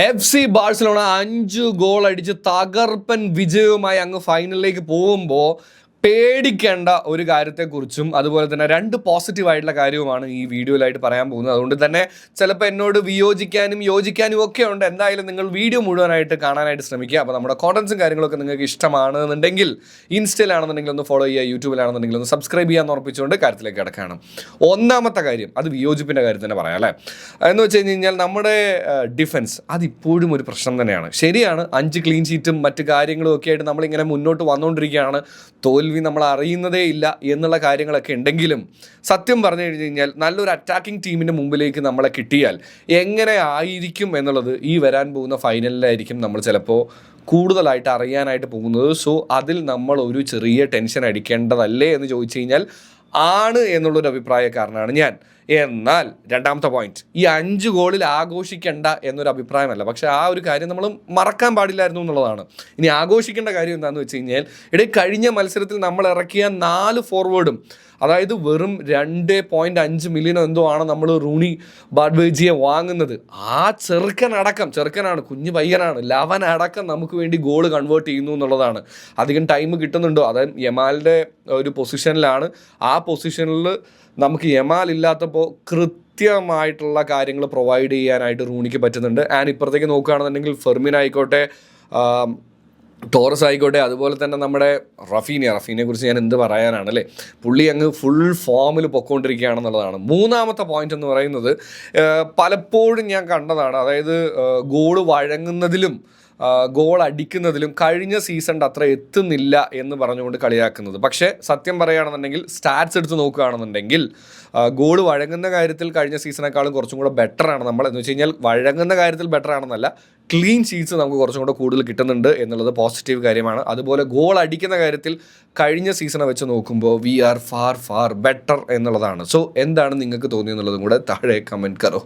FC Barcelona 5 goal അടിച്ച് തകർപ്പൻ വിജയവുമായി അങ്ങ് ഫൈനലിലേക്ക് പോകുമ്പോൾ പേടിക്കേണ്ട ഒരു കാര്യത്തെക്കുറിച്ചും അതുപോലെ തന്നെ 2 പോസിറ്റീവായിട്ടുള്ള കാര്യവുമാണ് ഈ വീഡിയോയിലായിട്ട് പറയാൻ പോകുന്നത്. അതുകൊണ്ട് തന്നെ ചിലപ്പോൾ എന്നോട് വിയോജിക്കാനും യോജിക്കാനും ഒക്കെ ഉണ്ട്. എന്തായാലും നിങ്ങൾ വീഡിയോ മുഴുവനായിട്ട് കാണാനായിട്ട് ശ്രമിക്കുക. അപ്പോൾ നമ്മുടെ കോണ്ടൻസും കാര്യങ്ങളൊക്കെ നിങ്ങൾക്ക് ഇഷ്ടമാണെന്നുണ്ടെങ്കിൽ ഇൻസ്റ്റയിലാണെന്നുണ്ടെങ്കിൽ ഒന്ന് ഫോളോ ചെയ്യുക, യൂട്യൂബിലാണെന്നുണ്ടെങ്കിൽ ഒന്ന് സബ്സ്ക്രൈബ് ചെയ്യാൻ ഉറപ്പിച്ചുകൊണ്ട് കാര്യത്തിലേക്ക് കിടക്കുകയാണ്. ഒന്നാമത്തെ കാര്യം, അത് വിയോജിപ്പിൻ്റെ കാര്യം തന്നെ പറയാം അല്ലേ. എന്ന് വെച്ച് കഴിഞ്ഞാൽ നമ്മുടെ ഡിഫൻസ് അതിപ്പോഴും ഒരു പ്രശ്നം തന്നെയാണ്. ശരിയാണ്, 5 ക്ലീൻ ഷീറ്റും മറ്റു കാര്യങ്ങളും ഒക്കെ ആയിട്ട് നമ്മളിങ്ങനെ മുന്നോട്ട് വന്നുകൊണ്ടിരിക്കുകയാണ്. തോൽവി നമ്മൾ അറിയുന്നതേ ഇല്ല എന്നുള്ള കാര്യങ്ങളൊക്കെ ഉണ്ടെങ്കിലും സത്യം പറഞ്ഞു കഴിഞ്ഞ് കഴിഞ്ഞാൽ നല്ലൊരു അറ്റാക്കിംഗ് ടീമിൻ്റെ മുമ്പിലേക്ക് നമ്മളെ കിട്ടിയാൽ എങ്ങനെ ആയിരിക്കും എന്നുള്ളത് ഈ വരാൻ പോകുന്ന ഫൈനലിലായിരിക്കും നമ്മൾ ചിലപ്പോൾ കൂടുതലായിട്ട് അറിയാനായിട്ട് പോകുന്നത്. സോ അതിൽ നമ്മൾ ഒരു ചെറിയ ടെൻഷൻ അടിക്കേണ്ടതല്ലേ എന്ന് ചോദിച്ചു കഴിഞ്ഞാൽ ആണ് എന്നുള്ളൊരു അഭിപ്രായക്കാരനാണ് ഞാൻ. എന്നാൽ രണ്ടാമത്തെ പോയിന്റ്, ഈ 5 ഗോളിൽ ആഘോഷിക്കേണ്ട എന്നൊരു അഭിപ്രായമല്ല, പക്ഷേ ആ ഒരു കാര്യം നമ്മൾ മറക്കാൻ പാടില്ലായിരുന്നു എന്നുള്ളതാണ്. ഇനി ആഘോഷിക്കേണ്ട കാര്യം എന്താണെന്ന് വെച്ച് കഴിഞ്ഞാൽ കഴിഞ്ഞ മത്സരത്തിൽ നമ്മൾ ഇറക്കിയ 4 ഫോർവേഡും, അതായത് വെറും 2.5 മില്യണോ എന്തോ ആണ് നമ്മൾ റൂണി ബാഡ്വേജിയെ വാങ്ങുന്നത്. ആ ചെറുക്കനാണ്, കുഞ്ഞു പയ്യനാണ്, 11 അടക്കം നമുക്ക് വേണ്ടി ഗോൾ കൺവേർട്ട് ചെയ്യുന്നു എന്നുള്ളതാണ്. അധികം ടൈം കിട്ടുന്നുണ്ടോ? അതായത് യമാലിൻ്റെ ഒരു പൊസിഷനിലാണ്. ആ പൊസിഷനിൽ നമുക്ക് യമാൽ ഇല്ലാത്തപ്പോൾ കൃത്യമായിട്ടുള്ള കാര്യങ്ങൾ പ്രൊവൈഡ് ചെയ്യാനായിട്ട് റൂണിക്ക് പറ്റുന്നുണ്ട്. ആൻഡ് ഇപ്പുറത്തേക്ക് നോക്കുകയാണെന്നുണ്ടെങ്കിൽ ഫെർമിൻ ആയിക്കോട്ടെ, ടോറസ് ആയിക്കോട്ടെ, അതുപോലെ തന്നെ നമ്മുടെ റഫീനെ കുറിച്ച് ഞാൻ എന്ത് പറയാനാണ് അല്ലേ. പുള്ളി അങ്ങ് ഫുൾ ഫോമിൽ പൊയ്ക്കൊണ്ടിരിക്കുകയാണെന്നുള്ളതാണ്. മൂന്നാമത്തെ പോയിന്റ് എന്ന് പറയുന്നത് പലപ്പോഴും ഞാൻ കണ്ടതാണ്, അതായത് ഗോള് വഴങ്ങുന്നതിലും ഗോൾ അടിക്കുന്നതിലും കഴിഞ്ഞ സീസണിൻ്റെ അത്ര എത്തുന്നില്ല എന്ന് പറഞ്ഞുകൊണ്ട് കളിയാക്കുന്നത്. പക്ഷേ സത്യം പറയുകയാണെന്നുണ്ടെങ്കിൽ സ്റ്റാറ്റ്സ് എടുത്ത് നോക്കുകയാണെന്നുണ്ടെങ്കിൽ ഗോൾ വഴങ്ങുന്ന കാര്യത്തിൽ കഴിഞ്ഞ സീസണേക്കാളും കുറച്ചും കൂടെ ബെറ്ററാണ് നമ്മൾ. എന്ന് വെച്ച് കഴിഞ്ഞാൽ വഴങ്ങുന്ന കാര്യത്തിൽ ബെറ്റർ ആണെന്നല്ല, ക്ലീൻ ഷീറ്റ്സ് നമുക്ക് കുറച്ചും കൂടെ കൂടുതൽ കിട്ടുന്നുണ്ട് എന്നുള്ളത് പോസിറ്റീവ് കാര്യമാണ്. അതുപോലെ ഗോൾ അടിക്കുന്ന കാര്യത്തിൽ കഴിഞ്ഞ സീസണെ വെച്ച് നോക്കുമ്പോൾ വി ആർ ഫാർ ബെറ്റർ എന്നുള്ളതാണ്. സോ എന്താണ് നിങ്ങൾക്ക് തോന്നിയെന്നുള്ളതും കൂടെ താഴെ കമൻറ്റ് കറോ.